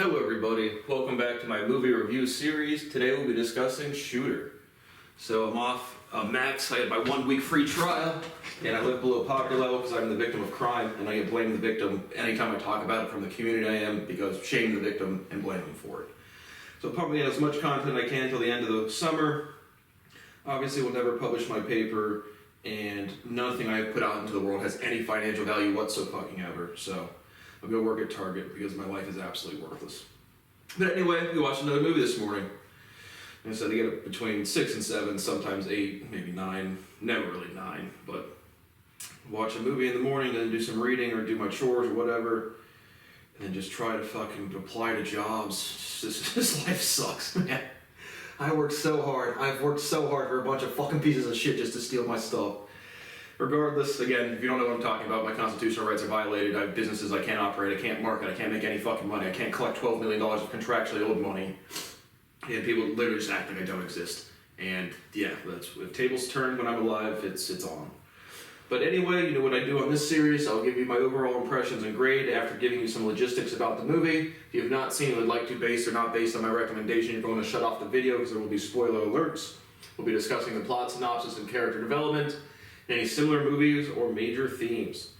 Hello everybody, welcome back to my movie review series. Today we'll be discussing Shooter. So I'm off Max. I had my 1 week free trial and I live below poverty level because I'm the victim of crime and I get blamed the victim anytime I talk about it from the community I am because shame the victim and blame them for it. So pumping out as much content as I can until the end of the summer. Obviously we'll never publish my paper and nothing I put out into the world has any financial value whatsoever. So I'll go work at Target because my life is absolutely worthless. But anyway, we watched another movie this morning. And I said I get it between 6 and 7, sometimes 8, maybe 9, never really 9, but watch a movie in the morning, then do some reading or do my chores or whatever, and then just try to fucking apply to jobs. This life sucks, man. I work so hard. I've worked so hard for a bunch of fucking pieces of shit just to steal my stuff. Regardless, again, if you don't know what I'm talking about, my constitutional rights are violated. I have businesses I can't operate, I can't market, I can't make any fucking money, I can't collect $12 million of contractually owed money. And people literally just act like I don't exist. And yeah, if tables turn when I'm alive, it's on. But anyway, you know what I do on this series, I'll give you my overall impressions and grade after giving you some logistics about the movie. If you have not seen it, would like to based or not based on my recommendation, you're going to shut off the video because there will be spoiler alerts. We'll be discussing the plot synopsis and character development, any similar movies or major themes.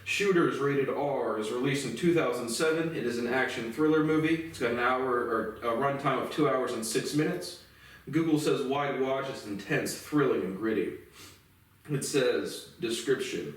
Shooter is rated R, is released in 2007. It is an action thriller movie. It's got a runtime of 2 hours and 6 minutes. Google says wide watch is intense, thrilling, and gritty. It says, description.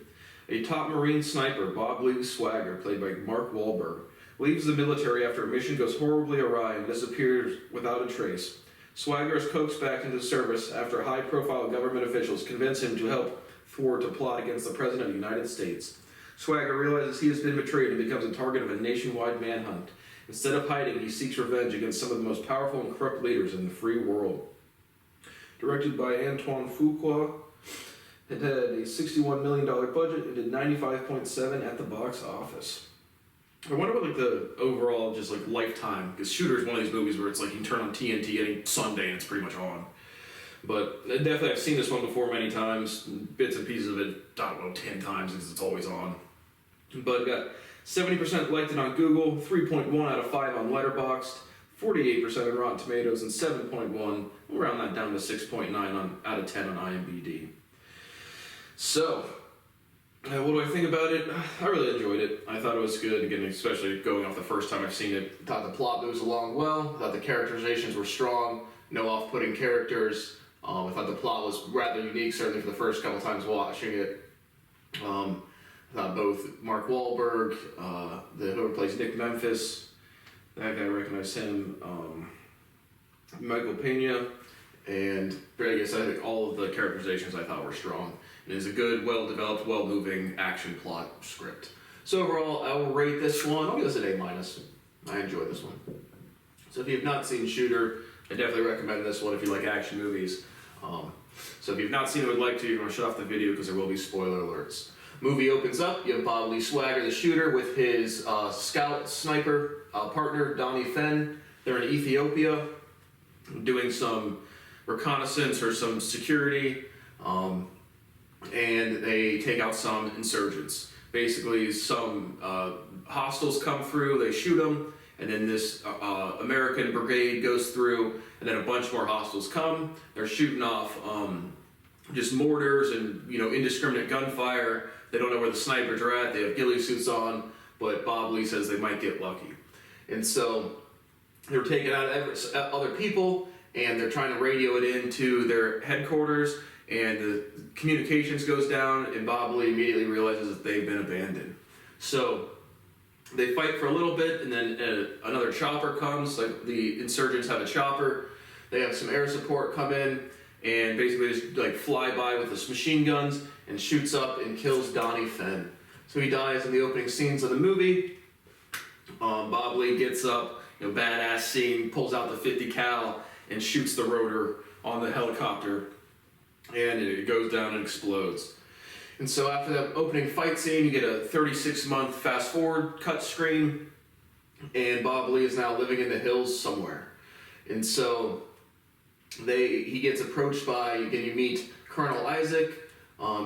A top Marine sniper, Bob Lee Swagger, played by Mark Wahlberg, leaves the military after a mission goes horribly awry and disappears without a trace. Swagger is coaxed back into service after high-profile government officials convince him to help thwart a plot against the President of the United States. Swagger realizes he has been betrayed and becomes a target of a nationwide manhunt. Instead of hiding, he seeks revenge against some of the most powerful and corrupt leaders in the free world. Directed by Antoine Fuqua, it had a $61 million budget and did $95.7 at the box office. I wonder what the overall just lifetime, because Shooter is one of these movies where it's you can turn on TNT any Sunday and it's pretty much on. But definitely I've seen this one before many times, bits and pieces of it, I don't know, 10 times because it's always on. But got 70% liked it on Google, 3.1 out of 5 on Letterboxd, 48% on Rotten Tomatoes, and 7.1, we'll round that down to 6.9 out of 10 on IMDb. So, what do I think about it? I really enjoyed it. I thought it was good, again, especially going off the first time I've seen it. I thought the plot moves along well, I thought the characterizations were strong, no off-putting characters. I thought the plot was rather unique, certainly for the first couple times watching it. I thought both Mark Wahlberg, whoever plays Nick Memphis, that guy, I recognize him, Michael Pena, and I guess I think all of the characterizations I thought were strong. It is a good, well-developed, well-moving action plot script. So overall, I will rate this one, I'll give this an A-. I enjoyed this one. So if you have not seen Shooter, I definitely recommend this one if you like action movies. So if you've not seen it or would like to, you're going to shut off the video because there will be spoiler alerts. Movie opens up, you have Bob Lee Swagger, the shooter, with his scout sniper partner, Donnie Fenn. They're in Ethiopia doing some reconnaissance or some security, and they take out some insurgents. Basically, some hostiles come through, they shoot them, and then this American brigade goes through, and then a bunch more hostiles come. They're shooting off just mortars and indiscriminate gunfire. They don't know where the snipers are at. They have ghillie suits on, but Bob Lee says they might get lucky. And so they're taking out other people, and they're trying to radio it into their headquarters, and the communications goes down, and Bob Lee immediately realizes that they've been abandoned. So they fight for a little bit, and then another chopper comes. The insurgents have a chopper. They have some air support come in, and basically just fly by with his machine guns and shoots up and kills Donnie Fenn. So he dies in the opening scenes of the movie. Bob Lee gets up, badass scene, pulls out the 50 cal and shoots the rotor on the helicopter, and it goes down and explodes. And so after that opening fight scene, you get a 36-month fast-forward cut screen, and Bob Lee is now living in the hills somewhere. And so he gets approached by, again, you meet Colonel Isaac,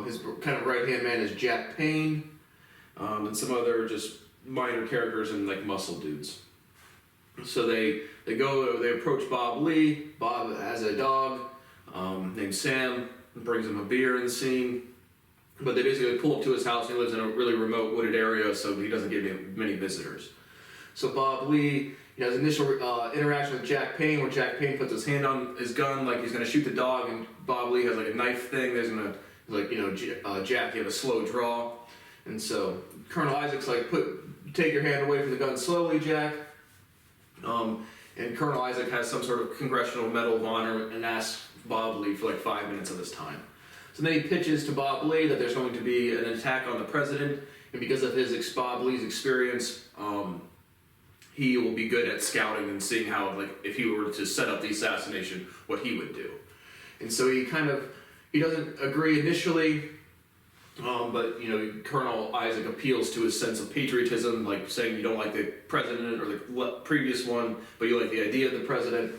his kind of right-hand man is Jack Payne, and some other just minor characters and muscle dudes. So they approach Bob Lee. Bob has a dog named Sam, brings him a beer in the scene. But they basically pull up to his house. He lives in a really remote wooded area, so he doesn't get many visitors. So Bob Lee has initial interaction with Jack Payne, where Jack Payne puts his hand on his gun like he's going to shoot the dog, and Bob Lee has like a knife thing. There's going to, Jack, you have a slow draw. And so Colonel Isaac's like, take your hand away from the gun slowly, Jack. And Colonel Isaac has some sort of Congressional Medal of Honor and asks Bob Lee for like 5 minutes of his time. So then he pitches to Bob Lee that there's going to be an attack on the president, and because of Bob Lee's experience, he will be good at scouting and seeing how, like, if he were to set up the assassination, what he would do. And so he doesn't agree initially, but Colonel Isaac appeals to his sense of patriotism, like saying you don't like the president or the previous one, but you like the idea of the president.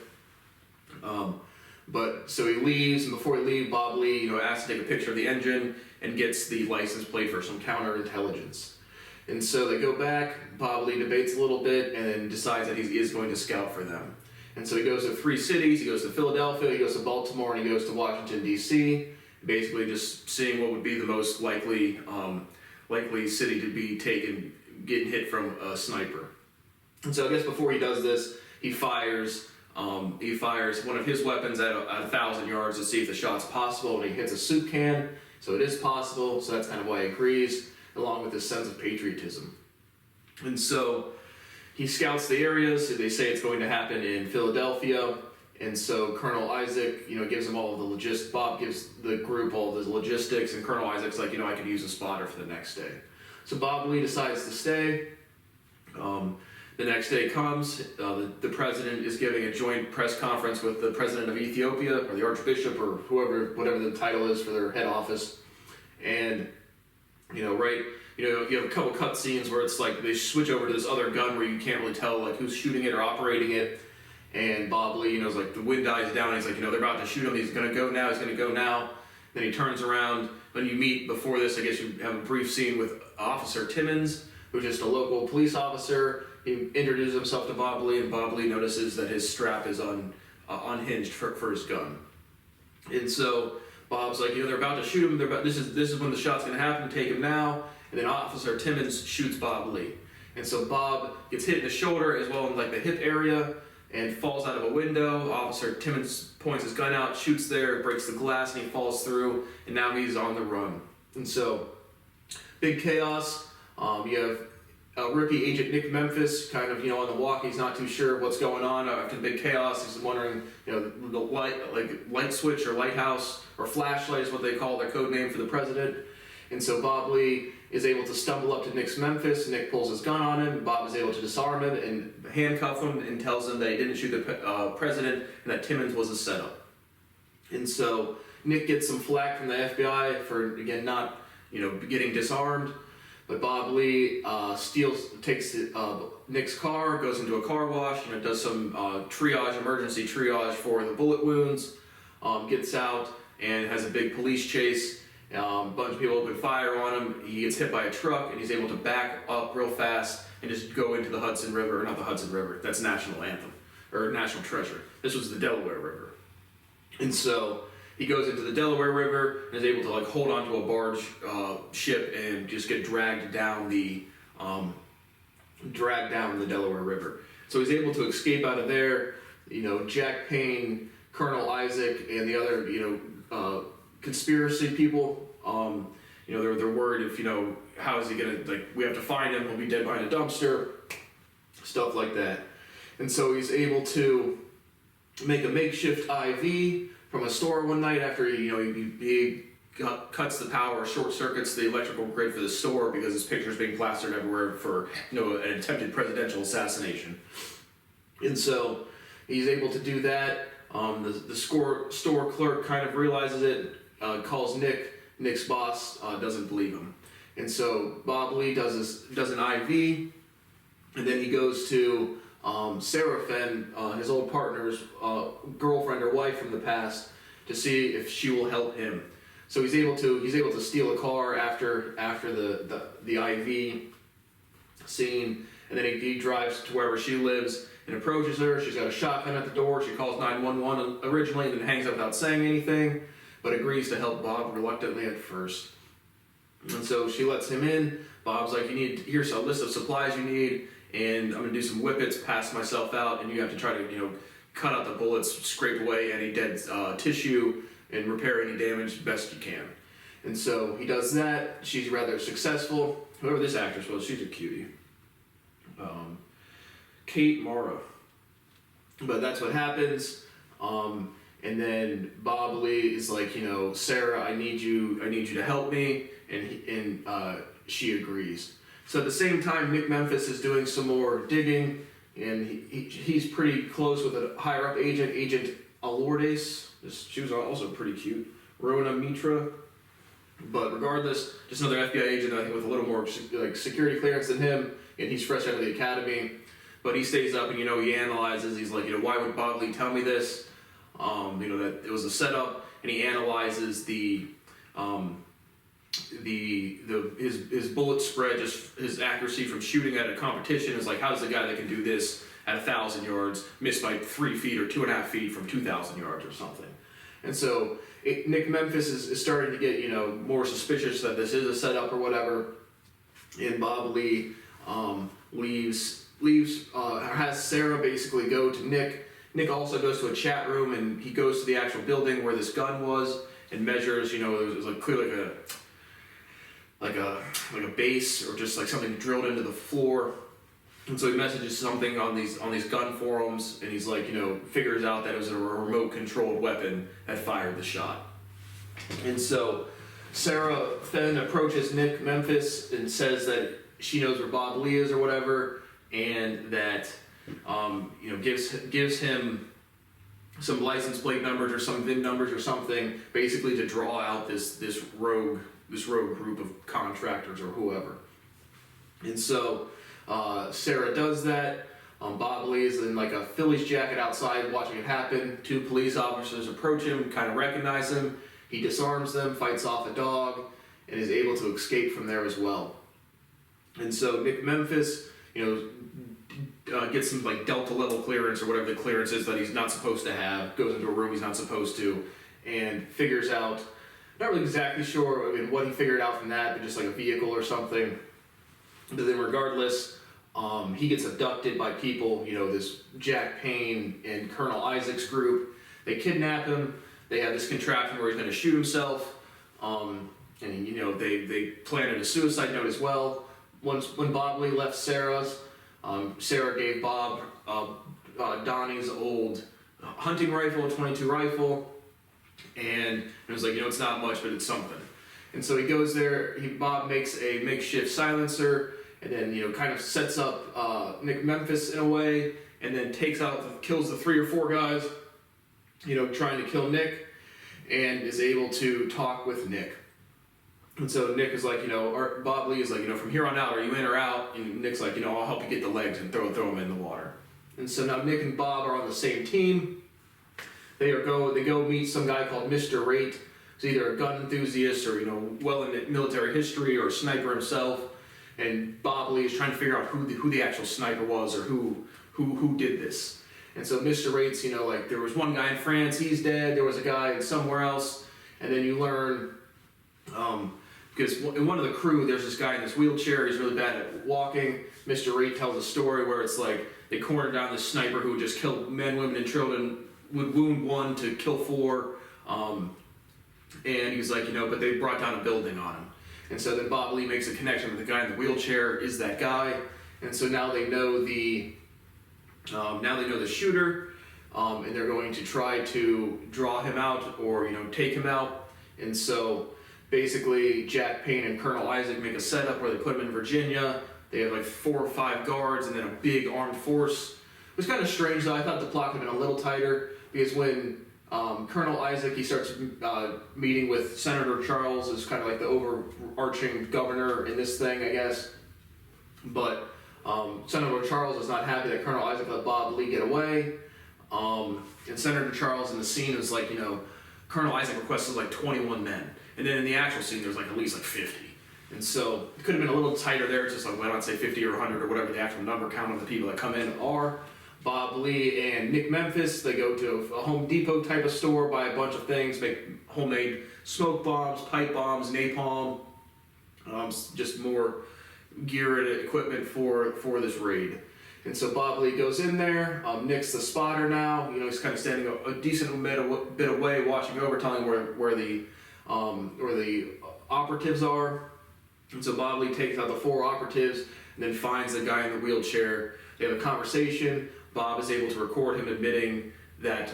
But so he leaves, and before he leaves, Bob Lee, asks to take a picture of the engine and gets the license plate for some counterintelligence. And so they go back. Bob Lee debates a little bit and then decides that he is going to scout for them. And so he goes to 3 cities. He goes to Philadelphia, he goes to Baltimore, and he goes to Washington, D.C., basically just seeing what would be the most likely city to be taken, getting hit from a sniper. And so I guess before he does this, he fires one of his weapons at 1,000 yards to see if the shot's possible, and he hits a soup can, so it is possible, so that's kind of why he agrees, along with his sense of patriotism. And so he scouts the areas. They say it's going to happen in Philadelphia, and so Colonel Isaac, gives them all of the logistics. Bob gives the group all of the logistics, and Colonel Isaac's like, I could use a spotter for the next day. So Bob Lee decides to stay. The next day comes, the president is giving a joint press conference with the president of Ethiopia, or the archbishop, or whatever the title is for their head office. And, you have a couple cut scenes where it's like they switch over to this other gun where you can't really tell like who's shooting it or operating it. And Bob Lee, is like the wind dies down. He's like, they're about to shoot him. He's going to go now. Then he turns around. When you meet before this, I guess you have a brief scene with Officer Timmons, who's just a local police officer. He introduces himself to Bob Lee, and Bob Lee notices that his strap is unhinged for his gun. And so Bob's like, they're about to shoot him. This is when the shot's going to happen. Take him now. And then Officer Timmons shoots Bob Lee. And so Bob gets hit in the shoulder as well in like the hip area and falls out of a window. Officer Timmons points his gun out, shoots there, breaks the glass, and he falls through. And now he's on the run. And so big chaos. You have rookie agent Nick Memphis kind of, on the walk. He's not too sure what's going on after the big chaos. He's wondering, the light switch or lighthouse or flashlight is what they call their code name for the president. And so Bob Lee is able to stumble up to Nick's Memphis. Nick pulls his gun on him. Bob is able to disarm him and handcuff him and tells him that he didn't shoot the president and that Timmons was a setup. And so Nick gets some flack from the FBI for, again, not, getting disarmed. But Bob Lee takes Nick's car, goes into a car wash, does some emergency triage for the bullet wounds, gets out and has a big police chase. A bunch of people open fire on him. He gets hit by a truck, and he's able to back up real fast and just go into the Hudson River. Not the Hudson River. That's National Anthem or National Treasure. This was the Delaware River. And so he goes into the Delaware River and is able to hold onto a barge ship and just get dragged down the Delaware River. So he's able to escape out of there. Jack Payne, Colonel Isaac, and the other conspiracy people. They're worried if how is he gonna we have to find him. He'll be dead behind a dumpster, stuff like that. And so he's able to make a makeshift IV from a store one night after he cuts the power, short circuits the electrical grid for the store because his picture is being plastered everywhere for an attempted presidential assassination. And so he's able to do that. The store clerk kind of realizes it, calls Nick's boss, doesn't believe him. And so Bob Lee does an IV, and then he goes to Sarah Fenn, his old partner's girlfriend or wife from the past, to see if she will help him. So he's able to steal a car after the IV scene, And then he drives to wherever she lives and approaches her. She's got a shotgun at the door. She calls 911 originally and then hangs up without saying anything, but agrees to help Bob reluctantly at first. And so she lets him in. Bob's like, here's a list of supplies you need, and I'm gonna do some whippets, pass myself out, and you have to try to, cut out the bullets, scrape away any dead tissue, and repair any damage best you can. And so he does that. She's rather successful. Whoever this actress was, she's a cutie. Kate Mara. But that's what happens. And then Bob Lee is like, Sarah, I need you to help me, and she agrees. So at the same time, Nick Memphis is doing some more digging, and he's pretty close with a higher up agent, Agent Alordes. She was also pretty cute. Rona Mitra. But regardless, just another FBI agent, I think, with a little more security clearance than him, and he's fresh out of the academy. But he stays up and, he analyzes. He's like, why would Bob Lee tell me this? That it was a setup, and he analyzes his bullet spread, just his accuracy from shooting at a competition is like, how's the guy that can do this at 1,000 yards miss by 3 feet or 2.5 feet from 2,000 yards or something? And so Nick Memphis is starting to get more suspicious that this is a setup or whatever. And Bob Lee has Sarah basically go to Nick. Nick also goes to a chat room, and he goes to the actual building where this gun was and measures. It was like clearly like a base or just like something drilled into the floor. And so he messages something on these gun forums, and he's like, figures out that it was a remote controlled weapon that fired the shot. And so Sarah then approaches Nick Memphis and says that she knows where Bob Lee is or whatever, and that gives him some license plate numbers or some VIN numbers or something, basically to draw out this rogue group of contractors or whoever. And so Sarah does that. Bob Lee is in like a Phillies jacket outside watching it happen. 2 police officers approach him, kind of recognize him. He disarms them, fights off a dog, and is able to escape from there as well. And so Nick Memphis, gets some like Delta level clearance or whatever the clearance is that he's not supposed to have, goes into a room he's not supposed to, and figures out, not really exactly sure what he figured out from that, but just like a vehicle or something. But then regardless, he gets abducted by people, this Jack Payne and Colonel Isaac's group. They kidnap him. They have this contraption where he's going to shoot himself. And they planted a suicide note as well. When Bob Lee left Sarah's, Sarah gave Bob Donnie's old hunting rifle, a .22 rifle, and it was like, it's not much, but it's something. And so he goes there. Bob makes a makeshift silencer, and then kind of sets up Nick Memphis in a way, and then kills the 3 or 4 guys, trying to kill Nick, and is able to talk with Nick. And so Nick is like, or Bob Lee is like, from here on out, are you in or out? And Nick's like, I'll help you get the legs and throw them in the water. And so now Nick and Bob are on the same team. They go meet some guy called Mr. Rate. He's either a gun enthusiast or, well in military history or a sniper himself. And Bob Lee is trying to figure out who the actual sniper was or who did this. And so Mr. Rate's, there was one guy in France, he's dead. There was a guy somewhere else. And then you learn, because in one of the crew, there's this guy in this wheelchair. He's really bad at walking. Mr. Rate tells a story where it's like they cornered down this sniper who would just kill men, women, and children, would wound 1 to kill 4. And he's like, but they brought down a building on him. And so then Bob Lee makes a connection with the guy in the wheelchair is that guy. And so now they know the shooter, and they're going to try to draw him out or, take him out. And so basically Jack Payne and Colonel Isaac make a setup where they put him in Virginia. They have like 4 or 5 guards and then a big armed force. It was kind of strange though. I thought the plot could have been a little tighter because when Colonel Isaac, he starts meeting with Senator Charles as kind of like the overarching governor in this thing, I guess. But Senator Charles is not happy that Colonel Isaac let Bob Lee get away. And Senator Charles in the scene is like, Colonel Isaac requested like 21 men. And then in the actual scene, there's like at least like 50. And so it could have been a little tighter there. It's just like, why not say 50 or 100 or whatever the actual number count of the people that come in are. Bob Lee and Nick Memphis, they go to a Home Depot type of store, buy a bunch of things, make homemade smoke bombs, pipe bombs, napalm, just more gear and equipment for this raid. And so Bob Lee goes in there. Nick's the spotter now. He's kind of standing a decent bit away, watching over, telling where the operatives are. And so Bob Lee takes out the 4 operatives and then finds the guy in the wheelchair. They have a conversation. Bob is able to record him admitting that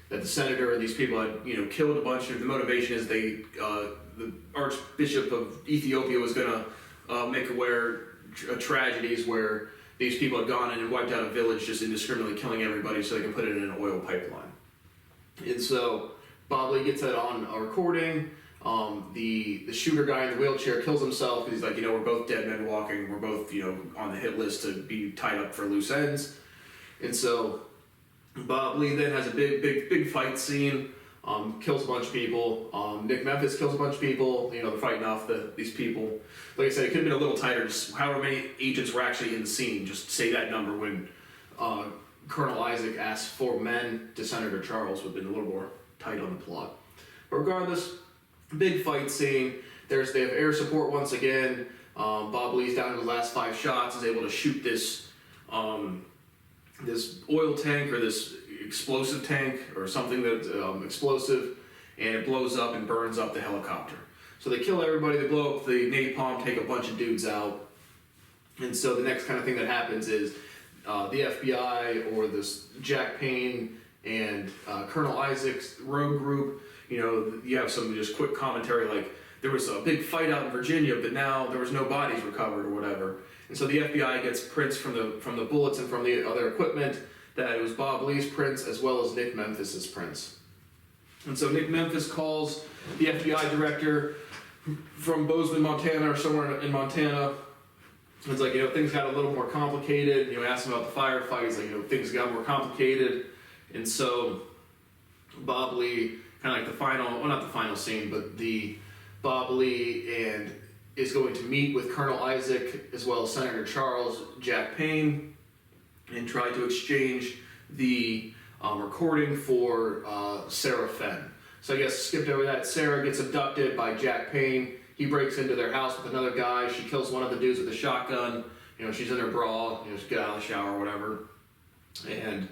that the senator and these people had killed a bunch of. The motivation is the Archbishop of Ethiopia was going to make aware tragedies where these people had gone in and wiped out a village, just indiscriminately killing everybody so they can put it in an oil pipeline. And so Bob Lee gets that on a recording. The shooter guy in the wheelchair kills himself because he's like, we're both dead men walking. We're both, on the hit list to be tied up for loose ends. And so Bob Lee then has a big fight scene, kills a bunch of people. Nick Memphis kills a bunch of people. They're fighting off these people. Like I said, it could have been a little tighter. Just however many agents were actually in the scene, just say that number when Colonel Isaac asked for men to Senator Charles, would have been a little more tight on the plot. But regardless, big fight scene. They have air support once again. Bob Lee's down to the last 5 shots, is able to shoot this oil tank or this explosive tank or something that's explosive, and it blows up and burns up the helicopter. So they kill everybody, they blow up the napalm, take a bunch of dudes out. And so the next kind of thing that happens is the FBI or this Jack Payne and Colonel Isaac's rogue group, you have some just quick commentary like, there was a big fight out in Virginia, but now there was no bodies recovered or whatever. And so the FBI gets prints from the bullets and from the other equipment that it was Bob Lee's prints as well as Nick Memphis's prints. And so Nick Memphis calls the FBI director from Bozeman, Montana, or somewhere in Montana. It's like, things got a little more complicated. Asked him about the firefight. He's like, things got more complicated. And so Bob Lee, kind of like the final, well, not the final scene, but the Bob Lee is going to meet with Colonel Isaac as well as Senator Charles Jack Payne and try to exchange the recording for Sarah Fenn. So I guess skipped over that. Sarah gets abducted by Jack Payne. He breaks into their house with another guy. She kills one of the dudes with a shotgun. She's in her bra. She get out of the shower or whatever. And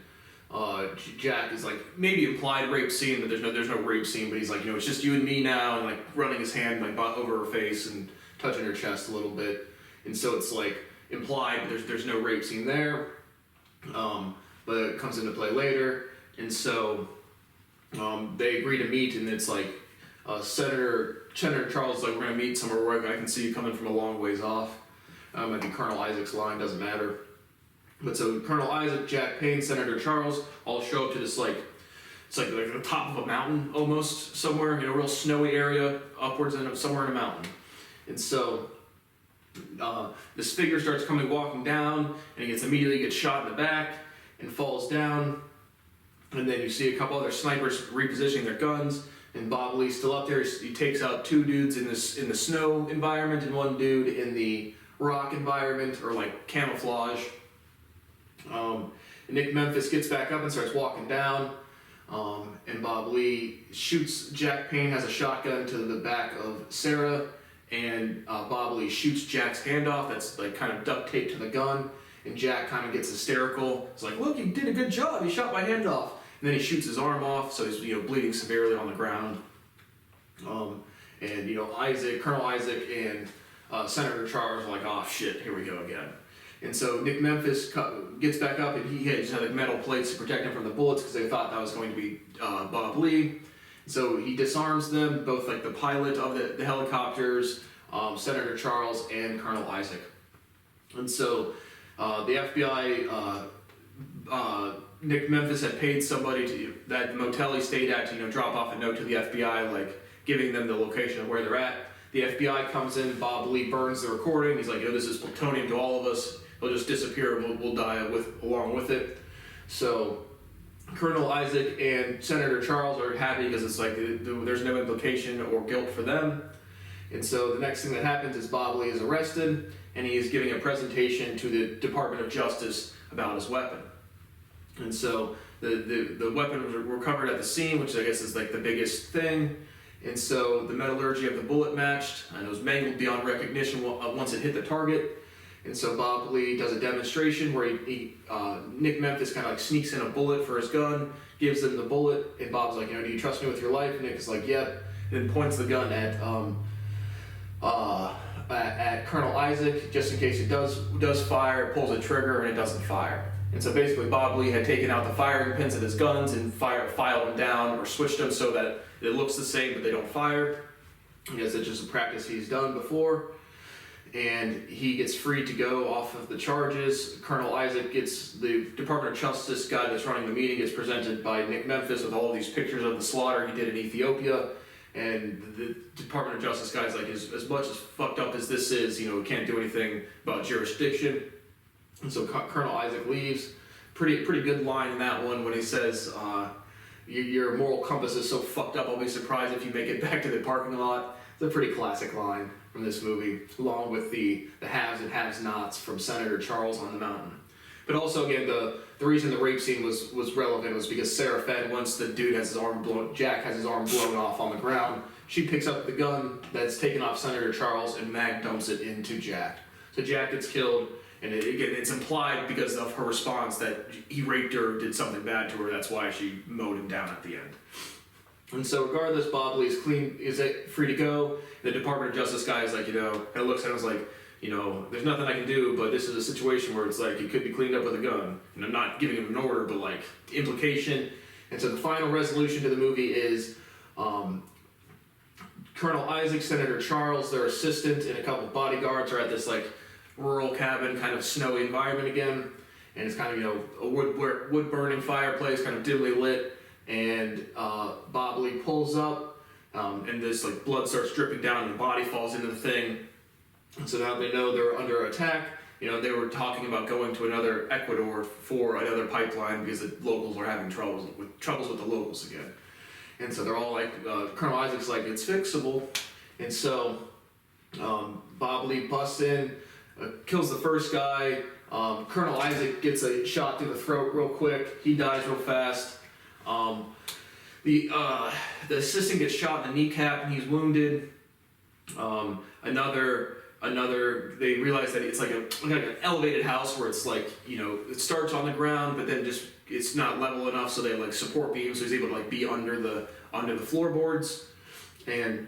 Jack is like, maybe implied rape scene, but there's no rape scene. But he's like, it's just you and me now, and like running his hand like over her face and touching her chest a little bit. And so it's like implied, but there's no rape scene there. But it comes into play later. And so they agree to meet, and it's like Senator Charles is like, we're going to meet somewhere where I can see you coming from a long ways off. Might be Colonel Isaac's line, doesn't matter. But so Colonel Isaac, Jack Payne, Senator Charles all show up to this it's like the top of a mountain almost somewhere, a real snowy area upwards and somewhere in a mountain. And so this figure starts walking down, and he immediately gets shot in the back and falls down. And then you see a couple other snipers repositioning their guns, and Bob Lee's still up there. He takes out 2 dudes in the snow environment and 1 dude in the rock environment or like camouflage. Nick Memphis gets back up and starts walking down, and Bob Lee shoots. Jack Payne has a shotgun to the back of Sarah, and Bob Lee shoots Jack's hand off. That's like kind of duct taped to the gun, and Jack kind of gets hysterical. He's like, "Look, you did a good job. You shot my hand off." And then he shoots his arm off, so he's bleeding severely on the ground. And Colonel Isaac and Senator Charles are like, "Oh shit, here we go again." And so Nick Memphis gets back up, and he just had like metal plates to protect him from the bullets because they thought that was going to be Bob Lee. So he disarms them, both like the pilot of the helicopters, Senator Charles, and Colonel Isaac. And so the FBI, Nick Memphis had paid somebody that the motel he stayed at to drop off a note to the FBI, like giving them the location of where they're at. The FBI comes in, Bob Lee burns the recording. He's like, this is plutonium to all of us. It'll just disappear, and we'll die along with it. So Colonel Isaac and Senator Charles are happy because it's like there's no implication or guilt for them. And so the next thing that happens is Bob Lee is arrested, and he is giving a presentation to the Department of Justice about his weapon. And so the weapon was recovered at the scene, which I guess is like the biggest thing. And so the metallurgy of the bullet matched, and it was mangled beyond recognition once it hit the target. And so Bob Lee does a demonstration where Nick Memphis kind of like sneaks in a bullet for his gun, gives him the bullet, and Bob's like, do you trust me with your life? And Nick is like, yep. And then points the gun at Colonel Isaac, just in case it does fire, pulls a trigger, and it doesn't fire. And so basically Bob Lee had taken out the firing pins of his guns and filed them down or switched them so that it looks the same but they don't fire. Because it's just a practice he's done before. And he gets free to go off of the charges. Colonel Isaac gets, the Department of Justice guy that's running the meeting gets presented by Nick Memphis with all these pictures of the slaughter he did in Ethiopia. And the Department of Justice guy's like, as much as fucked up as this is, we can't do anything about jurisdiction. And so Colonel Isaac leaves. Pretty good line in that one when he says, your moral compass is so fucked up, I'll be surprised if you make it back to the parking lot. It's a pretty classic line from this movie, along with the haves and have-nots from Senator Charles on the Mountain. But also, again, the reason the rape scene was relevant was because Sarah Fenn, once the dude has his arm blown, Jack has his arm blown off on the ground, she picks up the gun that's taken off Senator Charles and mag dumps it into Jack. So Jack gets killed, and again, it's implied because of her response that he raped her, did something bad to her, that's why she mowed him down at the end. And so regardless, Bob Lee is free to go. The Department of Justice guy is like, kind of looks at him and is like, there's nothing I can do, but this is a situation where it's like, it could be cleaned up with a gun. And I'm not giving him an order, but like, implication. And so the final resolution to the movie is Colonel Isaac, Senator Charles, their assistant, and a couple of bodyguards are at this like rural cabin, kind of snowy environment again. And it's kind of, a wood burning fireplace, kind of dimly lit. And Bob Lee pulls up, and this like blood starts dripping down, and the body falls into the thing. And so now they know they're under attack. They were talking about going to another Ecuador for another pipeline because the locals are having troubles with the locals again. And so they're all like, Colonel Isaac's like, it's fixable. And so Bob Lee busts in, kills the first guy. Colonel Isaac gets a shot through the throat real quick. He dies real fast. The assistant gets shot in the kneecap and he's wounded. They realize that it's like an elevated house where it's like, it starts on the ground, but then just, it's not level enough, so they have like support beams, so he's able to like be under the floorboards. And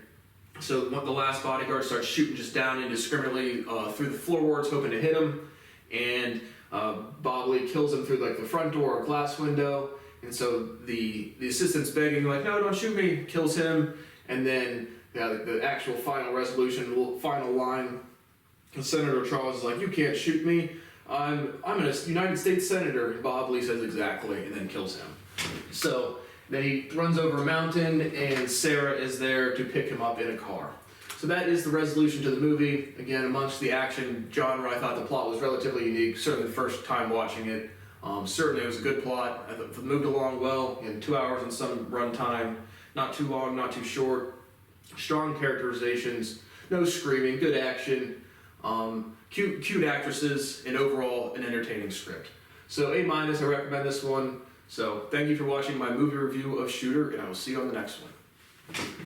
so the last bodyguard starts shooting just down indiscriminately through the floorboards, hoping to hit him. And Bob Lee kills him through like the front door or glass window. And so the assistant's begging, like, no, don't shoot me, kills him. And then the actual final resolution, final line, Senator Charles is like, you can't shoot me, I'm a United States Senator. And Bob Lee says exactly, and then kills him. So then he runs over a mountain, and Sarah is there to pick him up in a car. So that is the resolution to the movie. Again, amongst the action genre, I thought the plot was relatively unique, certainly the first time watching it. Certainly it was a good plot. I thought it moved along well in 2 hours and some runtime. Not too long, not too short. Strong characterizations, no screaming, good action, cute actresses, and overall an entertaining script. So A-, I recommend this one. So thank you for watching my movie review of Shooter, and I will see you on the next one.